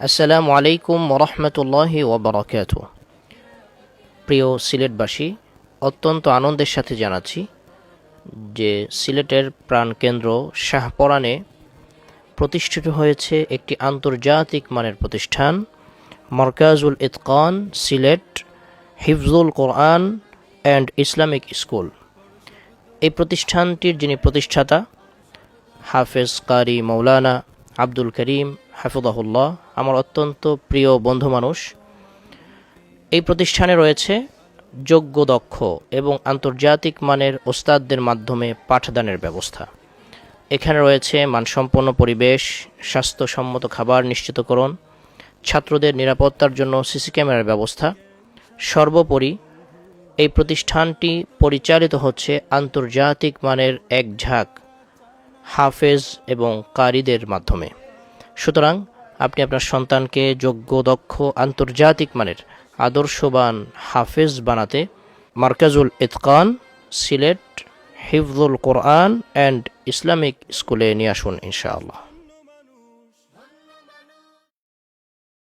আসসালামু আলাইকুম ওরহমতুল্লাহি ওবরাকাতুহু। প্রিয় সিলেটবাসী, অত্যন্ত আনন্দের সাথে জানাচ্ছি যে সিলেটের প্রাণকেন্দ্র শাহপরানে প্রতিষ্ঠিত হয়েছে একটি আন্তর্জাতিক মানের প্রতিষ্ঠান মারকাজুল ইতকান সিলেট হিফজুল কোরআন অ্যান্ড ইসলামিক স্কুল। এই প্রতিষ্ঠানটির যিনি প্রতিষ্ঠাতা হাফেজ কারি মৌলানা আব্দুল করিম হাফিজাহুল্লাহ আমার অত্যন্ত প্রিয় বন্ধু মানুষ। এই প্রতিষ্ঠানে রয়েছে যোগ্য, দক্ষ এবং আন্তর্জাতিক মানের ওস্তাদদের মাধ্যমে পাঠদানের ব্যবস্থা। এখানে রয়েছে মানসম্পন্ন পরিবেশ, স্বাস্থ্যসম্মত খাবার নিশ্চিতকরণ, ছাত্রদের নিরাপত্তার জন্য সিসি ক্যামেরার ব্যবস্থা। সর্বোপরি এই প্রতিষ্ঠানটি পরিচালিত হচ্ছে আন্তর্জাতিক মানের এক ঝাঁক হাফেজ এবং কারিদের মাধ্যমে। সুতরাং আপনি আপনার সন্তানকে যোগ্য, দক্ষ, আন্তর্জাতিক মানের আদর্শবান হাফেজ বানাতে মারকাজুল ইতকান সিলেট হিফজুল কোরআন অ্যান্ড ইসলামিক স্কুলে নিয়ে আসুন ইনশাআল্লাহ।